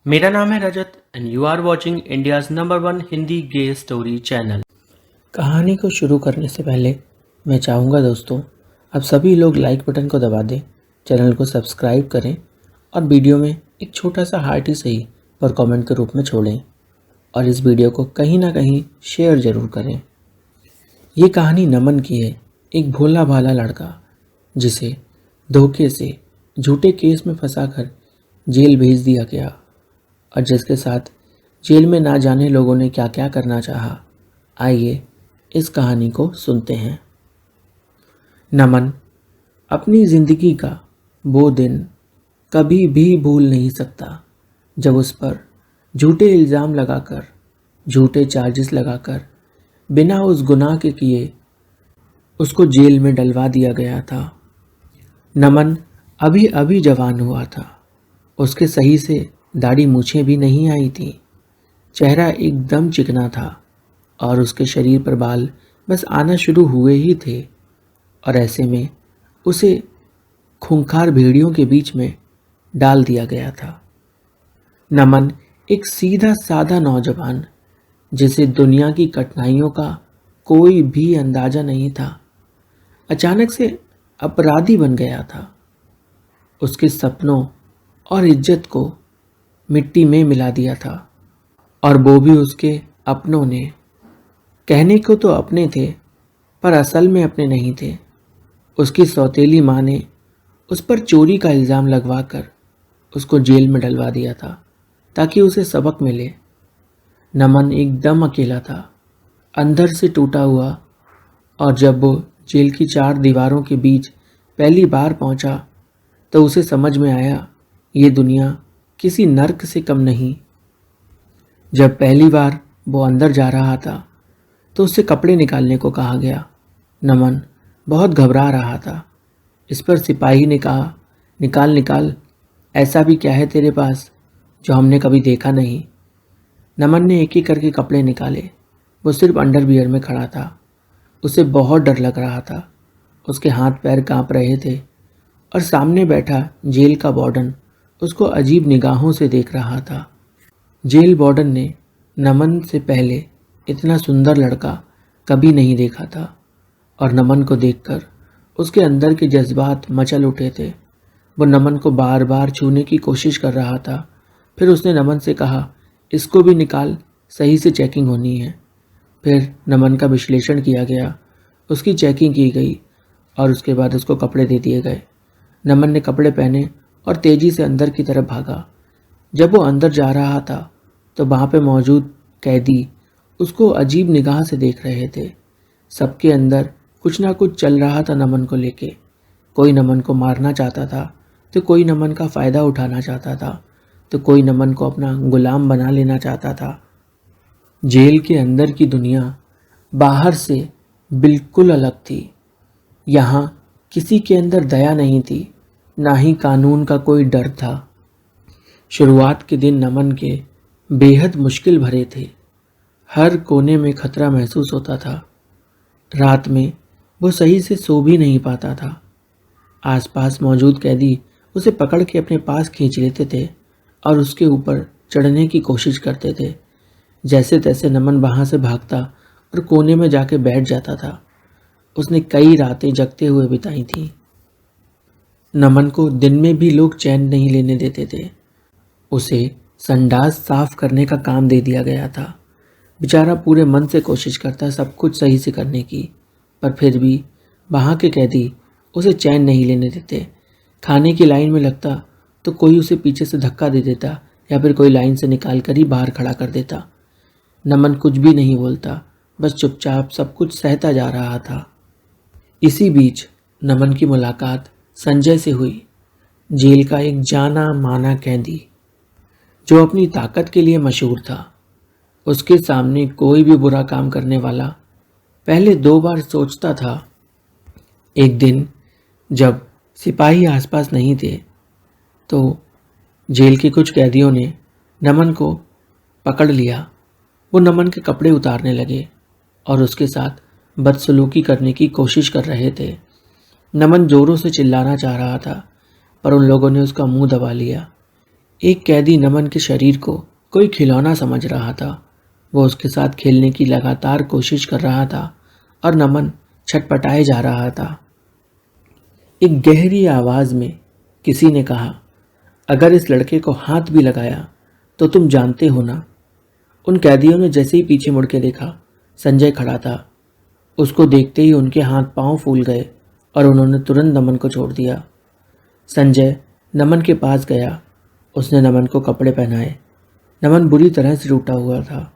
मेरा नाम है Rajat and you are watching India's number 1 Hindi gay story channel. कहानी को शुरू करने से पहले मैं चाहूँगा दोस्तों, आप सभी लोग लाइक बटन को दबा दें, चैनल को सब्सक्राइब करें और वीडियो में एक छोटा सा हार्ट ही सही पर कमेंट के रूप में छोड़ें और इस वीडियो को कहीं ना कहीं शेयर ज़रूर करें। ये कहानी नमन की है, एक भोला भाला लड़का जिसे धोखे से झूठे केस में फंसाकर जेल भेज दिया गया और जिसके साथ जेल में ना जाने लोगों ने क्या क्या करना चाहा। आइए इस कहानी को सुनते हैं। नमन अपनी ज़िंदगी का वो दिन कभी भी भूल नहीं सकता जब उस पर झूठे इल्ज़ाम लगाकर, झूठे चार्जेस लगाकर, बिना उस गुनाह के किए उसको जेल में डलवा दिया गया था। नमन अभी अभी जवान हुआ था, उसके सही से दाढ़ी मूछें भी नहीं आई थी, चेहरा एकदम चिकना था और उसके शरीर पर बाल बस आना शुरू हुए ही थे और ऐसे में उसे खूंखार भेड़ियों के बीच में डाल दिया गया था। नमन एक सीधा साधा नौजवान जिसे दुनिया की कठिनाइयों का कोई भी अंदाजा नहीं था, अचानक से अपराधी बन गया था। उसके सपनों और इज्जत को मिट्टी में मिला दिया था और वो भी उसके अपनों ने। कहने को तो अपने थे पर असल में अपने नहीं थे। उसकी सौतेली माँ ने उस पर चोरी का इल्ज़ाम लगवाकर उसको जेल में डलवा दिया था ताकि उसे सबक मिले। नमन एकदम अकेला था, अंदर से टूटा हुआ, और जब वो जेल की 4 दीवारों के बीच पहली बार पहुंचा तो उसे समझ में आया ये दुनिया किसी नर्क से कम नहीं। जब पहली बार वो अंदर जा रहा था तो उससे कपड़े निकालने को कहा गया। नमन बहुत घबरा रहा था। इस पर सिपाही ने कहा, निकाल निकाल, ऐसा भी क्या है तेरे पास जो हमने कभी देखा नहीं। नमन ने एक एक करके कपड़े निकाले। वो सिर्फ अंडरवियर में खड़ा था। उसे बहुत डर लग रहा था, उसके हाथ पैर कांप रहे थे और सामने बैठा जेल का वार्डन उसको अजीब निगाहों से देख रहा था। जेल वार्डन ने नमन से पहले इतना सुंदर लड़का कभी नहीं देखा था और नमन को देखकर उसके अंदर के जज्बात मचल उठे थे। वो नमन को बार बार छूने की कोशिश कर रहा था। फिर उसने नमन से कहा, इसको भी निकाल, सही से चेकिंग होनी है। फिर नमन का विश्लेषण किया गया, उसकी चेकिंग की गई और उसके बाद उसको कपड़े दे दिए गए। नमन ने कपड़े पहने और तेजी से अंदर की तरफ भागा। जब वो अंदर जा रहा था तो वहाँ पे मौजूद कैदी उसको अजीब निगाह से देख रहे थे। सबके अंदर कुछ ना कुछ चल रहा था नमन को लेके। कोई नमन को मारना चाहता था तो कोई नमन का फ़ायदा उठाना चाहता था तो कोई नमन को अपना गुलाम बना लेना चाहता था। जेल के अंदर की दुनिया बाहर से बिल्कुल अलग थी। यहाँ किसी के अंदर दया नहीं थी, ना ही कानून का कोई डर था। शुरुआत के दिन नमन के बेहद मुश्किल भरे थे। हर कोने में खतरा महसूस होता था। रात में वो सही से सो भी नहीं पाता था। आसपास मौजूद कैदी उसे पकड़ के अपने पास खींच लेते थे और उसके ऊपर चढ़ने की कोशिश करते थे। जैसे तैसे नमन वहाँ से भागता और कोने में जाके बैठ जाता था। उसने कई रातें जगते हुए बिताई थी। नमन को दिन में भी लोग चैन नहीं लेने देते थे। उसे संडास साफ करने का काम दे दिया गया था। बेचारा पूरे मन से कोशिश करता सब कुछ सही से करने की, पर फिर भी वहाँ के कैदी उसे चैन नहीं लेने देते। खाने की लाइन में लगता तो कोई उसे पीछे से धक्का दे देता या फिर कोई लाइन से निकाल कर ही बाहर खड़ा कर देता। नमन कुछ भी नहीं बोलता, बस चुपचाप सब कुछ सहता जा रहा था। इसी बीच नमन की मुलाकात संजय से हुई, जेल का एक जाना माना कैदी जो अपनी ताकत के लिए मशहूर था। उसके सामने कोई भी बुरा काम करने वाला पहले 2 बार सोचता था। एक दिन जब सिपाही आसपास नहीं थे तो जेल के कुछ कैदियों ने नमन को पकड़ लिया। वो नमन के कपड़े उतारने लगे और उसके साथ बदसलूकी करने की कोशिश कर रहे थे। नमन जोरों से चिल्लाना चाह रहा था पर उन लोगों ने उसका मुंह दबा लिया। एक कैदी नमन के शरीर को कोई खिलौना समझ रहा था। वो उसके साथ खेलने की लगातार कोशिश कर रहा था और नमन छटपटाए जा रहा था। एक गहरी आवाज में किसी ने कहा, अगर इस लड़के को हाथ भी लगाया तो तुम जानते हो ना। उन कैदियों ने जैसे ही पीछे मुड़ के देखा, संजय खड़ा था। उसको देखते ही उनके हाथ पांव फूल गए और उन्होंने तुरंत नमन को छोड़ दिया। संजय नमन के पास गया। उसने नमन को कपड़े पहनाए। नमन बुरी तरह से टूटा हुआ था।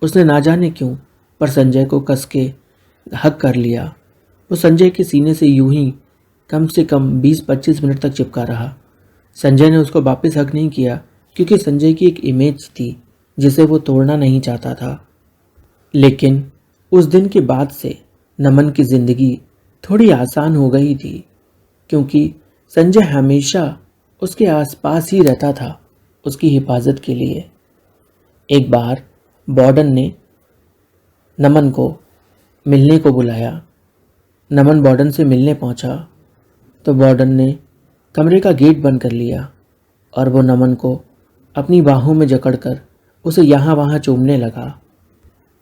उसने ना जाने क्यों पर संजय को कस के हक कर लिया। वो संजय के सीने से यूं ही कम से कम 20-25 मिनट तक चिपका रहा। संजय ने उसको वापस हक नहीं किया क्योंकि संजय की एक इमेज थी जिसे वो तोड़ना नहीं चाहता था। लेकिन उस दिन के बाद से नमन की जिंदगी थोड़ी आसान हो गई थी क्योंकि संजय हमेशा उसके आसपास ही रहता था उसकी हिफाजत के लिए। एक बार वार्डन ने नमन को मिलने को बुलाया। नमन वार्डन से मिलने पहुंचा तो वार्डन ने कमरे का गेट बंद कर लिया और वो नमन को अपनी बाहों में जकड़कर उसे यहाँ वहाँ चूमने लगा।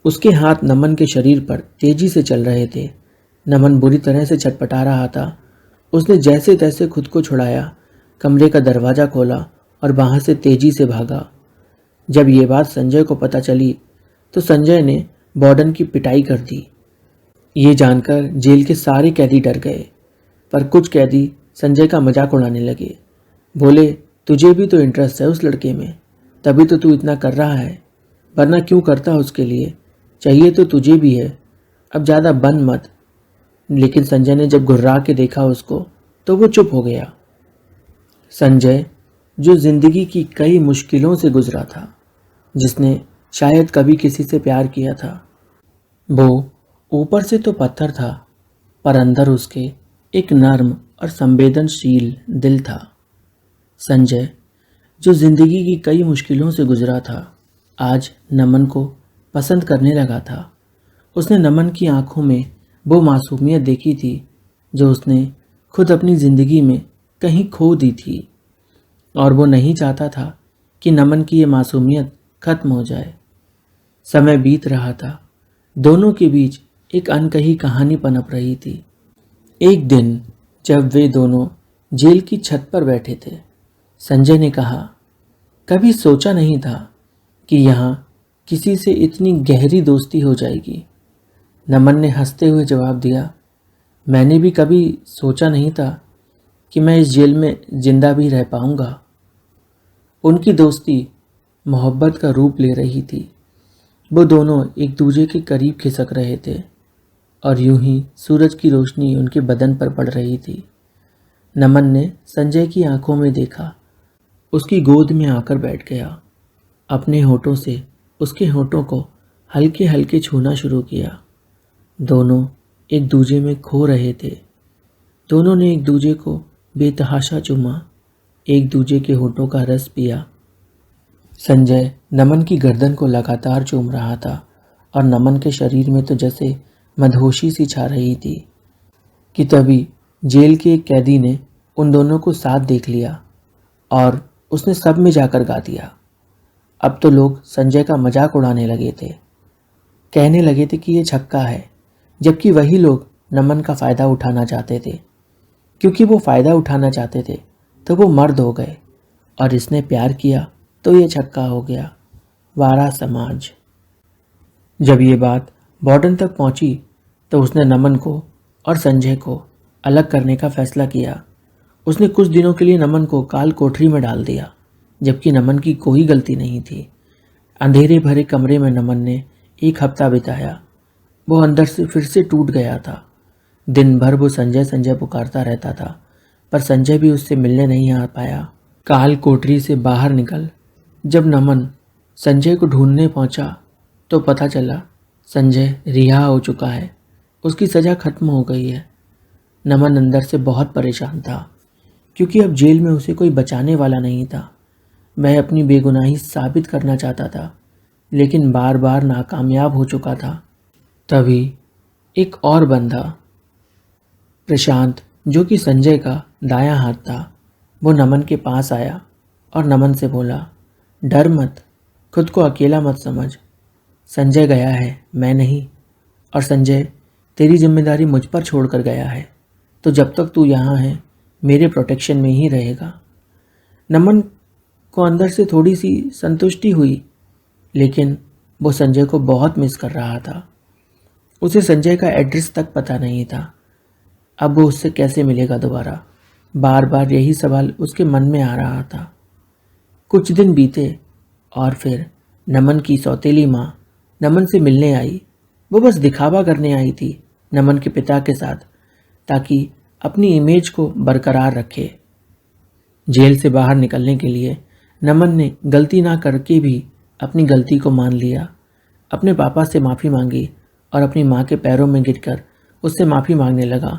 उसके हाथ नमन के शरीर पर तेजी से चल रहे थे। नमन बुरी तरह से छटपटा रहा था। उसने जैसे तैसे खुद को छुड़ाया, कमरे का दरवाज़ा खोला और वहाँ से तेजी से भागा। जब ये बात संजय को पता चली तो संजय ने वार्डन की पिटाई कर दी। ये जानकर जेल के सारे कैदी डर गए, पर कुछ कैदी संजय का मजाक उड़ाने लगे। बोले, तुझे भी तो इंटरेस्ट है उस लड़के में, तभी तो तू इतना कर रहा है, वरना क्यों करता उसके लिए, चाहिए तो तुझे भी है, अब ज़्यादा बन मत। लेकिन संजय ने जब घुर्रा के देखा उसको तो वो चुप हो गया। संजय जो जिंदगी की कई मुश्किलों से गुजरा था, जिसने शायद कभी किसी से प्यार किया था, वो ऊपर से तो पत्थर था पर अंदर उसके एक नर्म और संवेदनशील दिल था। संजय जो जिंदगी की कई मुश्किलों से गुजरा था, आज नमन को पसंद करने लगा था। उसने नमन की आंखों में वो मासूमियत देखी थी जो उसने खुद अपनी ज़िंदगी में कहीं खो दी थी, और वो नहीं चाहता था कि नमन की ये मासूमियत खत्म हो जाए। समय बीत रहा था। दोनों के बीच एक अनकही कहानी पनप रही थी। एक दिन जब वे दोनों जेल की छत पर बैठे थे, संजय ने कहा, कभी सोचा नहीं था कि यहाँ किसी से इतनी गहरी दोस्ती हो जाएगी। नमन ने हंसते हुए जवाब दिया, मैंने भी कभी सोचा नहीं था कि मैं इस जेल में जिंदा भी रह पाऊंगा। उनकी दोस्ती मोहब्बत का रूप ले रही थी। वो दोनों एक दूसरे के करीब खिसक रहे थे और यूं ही सूरज की रोशनी उनके बदन पर पड़ रही थी। नमन ने संजय की आंखों में देखा, उसकी गोद में आकर बैठ गया। अपने होठों से उसके होठों को हल्के हल्के छूना शुरू किया। दोनों एक दूसरे में खो रहे थे। दोनों ने एक दूसरे को बेतहाशा चूमा, एक दूसरे के होठों का रस पिया। संजय नमन की गर्दन को लगातार चूम रहा था और नमन के शरीर में तो जैसे मदहोशी सी छा रही थी कि तभी जेल के एक कैदी ने उन दोनों को साथ देख लिया और उसने सब में जाकर गा दिया। अब तो लोग संजय का मजाक उड़ाने लगे थे, कहने लगे थे कि ये छक्का है, जबकि वही लोग नमन का फ़ायदा उठाना चाहते थे। क्योंकि वो फ़ायदा उठाना चाहते थे तो वो मर्द हो गए और इसने प्यार किया तो ये छक्का हो गया। वारा समाज। जब ये बात वार्डन तक पहुंची तो उसने नमन को और संजय को अलग करने का फैसला किया। उसने कुछ दिनों के लिए नमन को काल कोठरी में डाल दिया, जबकि नमन की कोई गलती नहीं थी। अंधेरे भरे कमरे में नमन ने एक हफ्ता बिताया। वो अंदर से फिर से टूट गया था। दिन भर वो संजय संजय पुकारता रहता था, पर संजय भी उससे मिलने नहीं आ पाया। काल कोठरी से बाहर निकल जब नमन संजय को ढूंढने पहुंचा तो पता चला संजय रिहा हो चुका है। उसकी सज़ा खत्म हो गई है। नमन अंदर से बहुत परेशान था क्योंकि अब जेल में उसे कोई बचाने वाला नहीं था। वह अपनी बेगुनाही साबित करना चाहता था, लेकिन बार बार नाकामयाब हो चुका था। तभी एक और बंदा, प्रशांत, जो कि संजय का दायां हाथ था, वो नमन के पास आया और नमन से बोला, डर मत, खुद को अकेला मत समझ। संजय गया है, मैं नहीं। और संजय, तेरी जिम्मेदारी मुझ पर छोड़कर गया है, तो जब तक तू यहाँ है मेरे प्रोटेक्शन में ही रहेगा। नमन को अंदर से थोड़ी सी संतुष्टि हुई, लेकिन वो संजय को बहुत मिस कर रहा था। उसे संजय का एड्रेस तक पता नहीं था। अब वो उससे कैसे मिलेगा दोबारा? बार बार यही सवाल उसके मन में आ रहा था। कुछ दिन बीते और फिर नमन की सौतेली माँ नमन से मिलने आई। वो बस दिखावा करने आई थी नमन के पिता के साथ, ताकि अपनी इमेज को बरकरार रखे। जेल से बाहर निकलने के लिए नमन ने गलती ना करके भी अपनी गलती को मान लिया। अपने पापा से माफ़ी मांगी और अपनी माँ के पैरों में गिरकर उससे माफ़ी मांगने लगा।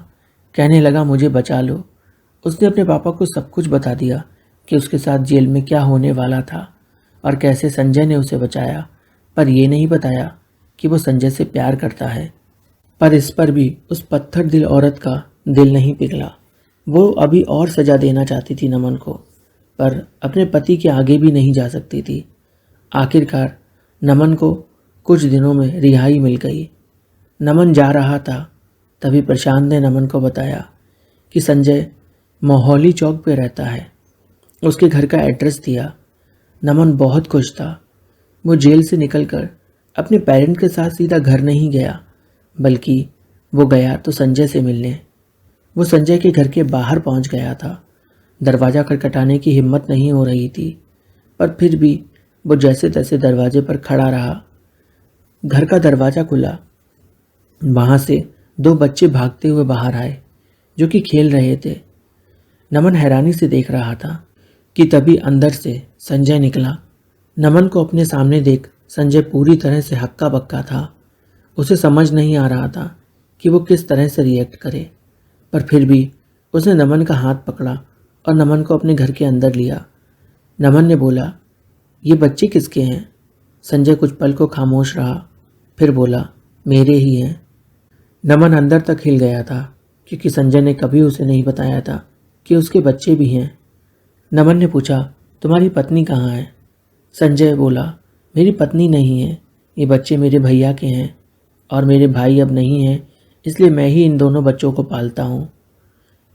कहने लगा, मुझे बचा लो। उसने अपने पापा को सब कुछ बता दिया कि उसके साथ जेल में क्या होने वाला था और कैसे संजय ने उसे बचाया, पर यह नहीं बताया कि वो संजय से प्यार करता है। पर इस पर भी उस पत्थर दिल औरत का दिल नहीं पिघला। वो अभी और सज़ा देना चाहती थी नमन को, पर अपने पति के आगे भी नहीं जा सकती थी। आखिरकार नमन को कुछ दिनों में रिहाई मिल गई। नमन जा रहा था, तभी प्रशांत ने नमन को बताया कि संजय मोहाली चौक पे रहता है। उसके घर का एड्रेस दिया। नमन बहुत खुश था। वो जेल से निकलकर अपने पेरेंट के साथ सीधा घर नहीं गया, बल्कि वो गया तो संजय से मिलने। वो संजय के घर के बाहर पहुंच गया था। दरवाज़ा खटखटाने की हिम्मत नहीं हो रही थी, पर फिर भी वो जैसे तैसे दरवाजे पर खड़ा रहा। घर का दरवाज़ा खुला। वहाँ से दो बच्चे भागते हुए बाहर आए, जो कि खेल रहे थे। नमन हैरानी से देख रहा था कि तभी अंदर से संजय निकला। नमन को अपने सामने देख संजय पूरी तरह से हक्का बक्का था। उसे समझ नहीं आ रहा था कि वो किस तरह से रिएक्ट करे, पर फिर भी उसने नमन का हाथ पकड़ा और नमन को अपने घर के अंदर लिया। नमन ने बोला, ये बच्चे किसके हैं? संजय कुछ पल को खामोश रहा, फिर बोला, मेरे ही हैं। नमन अंदर तक हिल गया था, क्योंकि संजय ने कभी उसे नहीं बताया था कि उसके बच्चे भी हैं। नमन ने पूछा, तुम्हारी पत्नी कहाँ है? संजय बोला, मेरी पत्नी नहीं है, ये बच्चे मेरे भैया के हैं और मेरे भाई अब नहीं हैं, इसलिए मैं ही इन दोनों बच्चों को पालता हूँ।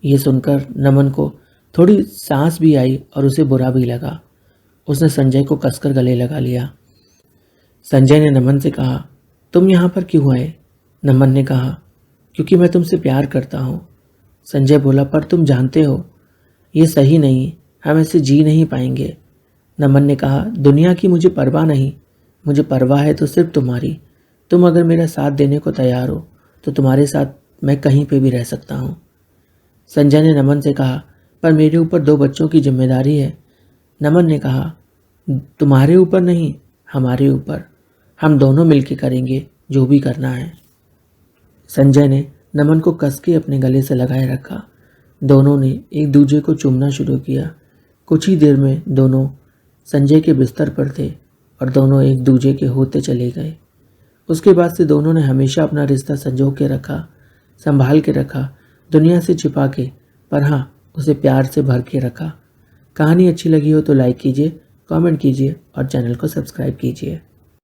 ये सुनकर नमन को थोड़ी सांस भी आई और उसे बुरा भी लगा। उसने संजय को कसकर गले लगा लिया। संजय ने नमन से कहा, तुम यहाँ पर क्यों आए? नमन ने कहा, क्योंकि मैं तुमसे प्यार करता हूँ। संजय बोला, पर तुम जानते हो ये सही नहीं, हम ऐसे जी नहीं पाएंगे। नमन ने कहा, दुनिया की मुझे परवाह नहीं, मुझे परवाह है तो सिर्फ तुम्हारी। तुम अगर मेरा साथ देने को तैयार हो तो तुम्हारे साथ मैं कहीं पे भी रह सकता हूँ। संजय ने नमन से कहा, पर मेरे ऊपर दो बच्चों की जिम्मेदारी है। नमन ने कहा, तुम्हारे ऊपर नहीं, हमारे ऊपर, हम दोनों मिलकर करेंगे जो भी करना है। संजय ने नमन को कस के अपने गले से लगाए रखा। दोनों ने एक दूसरे को चूमना शुरू किया। कुछ ही देर में दोनों संजय के बिस्तर पर थे और दोनों एक दूसरे के होते चले गए। उसके बाद से दोनों ने हमेशा अपना रिश्ता संजो के रखा, संभाल के रखा, दुनिया से छिपा के, पर हाँ, उसे प्यार से भर के रखा। कहानी अच्छी लगी हो तो लाइक कीजिए, कमेंट कीजिए और चैनल को सब्सक्राइब कीजिए।